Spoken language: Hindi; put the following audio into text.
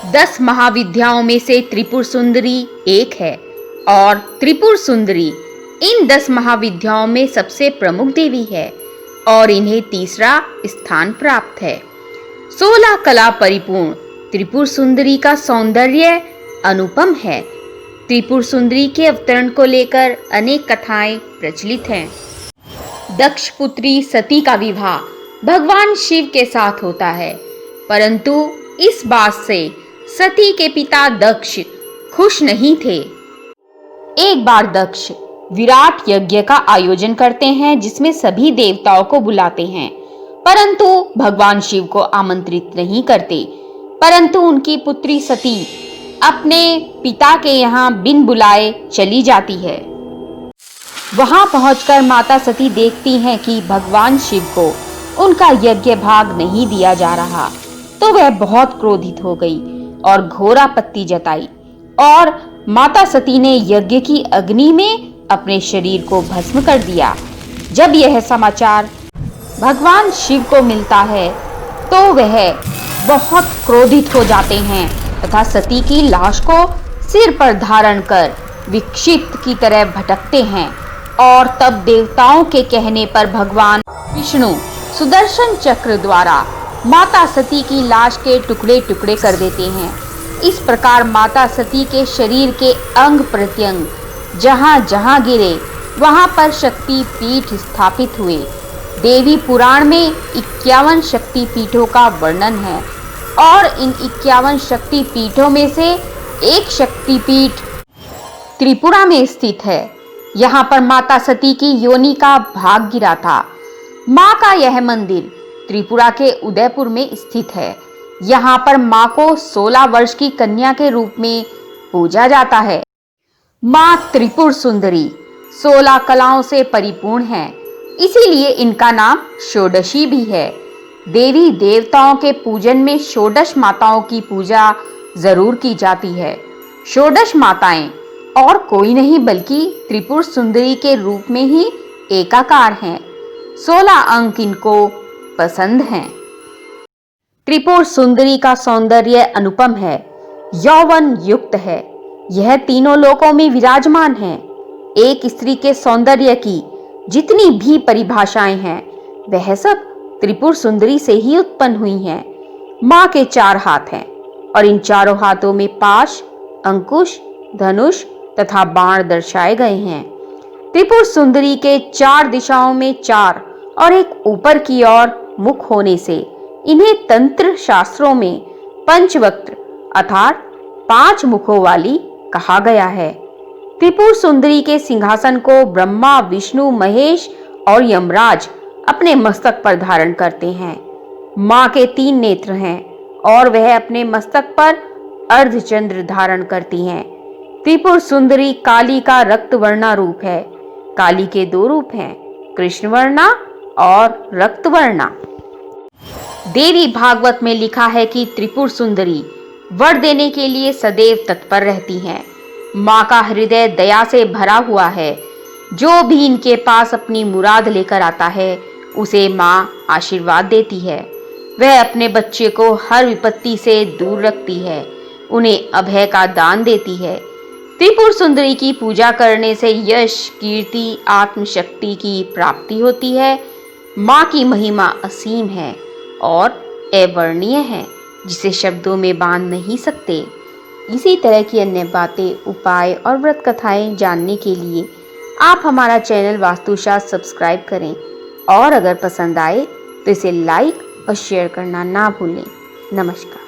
10 महाविद्याओं में से त्रिपुर सुंदरी एक है और त्रिपुर सुंदरी इन 10 महाविद्याओं में सबसे प्रमुख देवी है और इन्हें तीसरा स्थान प्राप्त है। 16 कला परिपूर्ण त्रिपुर सुंदरी का सौंदर्य अनुपम है। त्रिपुर सुंदरी के अवतरण को लेकर अनेक कथाएं प्रचलित हैं। दक्ष पुत्री सती का विवाह भगवान शिव के साथ होता है, परंतु इस बात से सती के पिता दक्ष खुश नहीं थे। एक बार दक्ष विराट यज्ञ का आयोजन करते हैं जिसमें सभी देवताओं को बुलाते हैं, परंतु भगवान शिव को आमंत्रित नहीं करते। परंतु उनकी पुत्री सती अपने पिता के यहाँ बिन बुलाए चली जाती है। वहां पहुंचकर माता सती देखती हैं कि भगवान शिव को उनका यज्ञ भाग नहीं दिया जा रहा, तो वह बहुत क्रोधित हो गई और घोर आपत्ति जताई और माता सती ने यज्ञ की अग्नि में अपने शरीर को भस्म कर दिया। जब यह समाचार भगवान शिव को मिलता है तो वह बहुत क्रोधित हो जाते हैं तथा सती की लाश को सिर पर धारण कर विक्षिप्त की तरह भटकते हैं और तब देवताओं के कहने पर भगवान विष्णु सुदर्शन चक्र द्वारा माता सती की लाश के टुकड़े टुकड़े कर देते हैं। इस प्रकार माता सती के शरीर के अंग प्रत्यंग जहां जहां गिरे वहां पर शक्ति पीठ स्थापित हुए। देवी पुराण में 51 शक्ति पीठों का वर्णन है और इन 51 शक्ति पीठों में से एक शक्तिपीठ त्रिपुरा में स्थित है। यहाँ पर माता सती की योनि का भाग गिरा था। माँ का यह मंदिर त्रिपुरा के उदयपुर में स्थित है। यहाँ पर माँ को 16 वर्ष की कन्या के रूप में पूजा जाता है। माँ त्रिपुर सुंदरी 16 कलाओं से परिपूर्ण है, इसीलिए इनका नाम षोडशी भी है। देवी देवताओं के पूजन में षोडश माताओं की पूजा जरूर की जाती है। षोडश माताएं और कोई नहीं बल्कि त्रिपुर सुंदरी के रूप में ही एकाकार हैं। 16 अंक इनको पसंद हैं। त्रिपुर सुंदरी का सौंदर्य अनुपम है, यौवन युक्त है। यह तीनों लोकों में विराजमान है। एक स्त्री के सौंदर्य की जितनी भी परिभाषाएं हैं वह सब त्रिपुर सुंदरी से ही उत्पन्न हुई हैं। माँ के 4 हाथ हैं और इन चारों हाथों में पाश, अंकुश, धनुष तथा बाण दर्शाए गए हैं। त्रिपुर सुंदरी के 4 दिशाओं में 4 और एक ऊपर की ओर मुख होने से इन्हें तंत्र शास्त्रों में पंचवक्त्र अर्थात 5 मुखों वाली कहा गया है। त्रिपुर सुंदरी के सिंहासन को ब्रह्मा, विष्णु, महेश और यमराज अपने मस्तक पर धारण करते हैं। माँ के 3 नेत्र हैं और वह अपने मस्तक पर अर्धचंद्र धारण करती हैं। त्रिपुर सुंदरी काली का रक्तवर्णा रूप है। काली के 2 रूप हैं, कृष्णवर्णा और रक्तवर्णा। देवी भागवत में लिखा है कि त्रिपुर सुंदरी वर देने के लिए सदैव तत्पर रहती हैं। माँ का हृदय दया से भरा हुआ है। जो भी इनके पास अपनी मुराद लेकर आता है उसे माँ आशीर्वाद देती है। वह अपने बच्चे को हर विपत्ति से दूर रखती है, उन्हें अभय का दान देती है। त्रिपुर सुंदरी की पूजा करने से यश, कीर्ति, आत्मशक्ति की प्राप्ति होती है। माँ की महिमा असीम है और अवर्णनीय है, जिसे शब्दों में बांध नहीं सकते। इसी तरह की अन्य बातें, उपाय और व्रत कथाएं जानने के लिए आप हमारा चैनल वास्तुशास्त्र सब्सक्राइब करें और अगर पसंद आए तो इसे लाइक और शेयर करना ना भूलें। नमस्कार।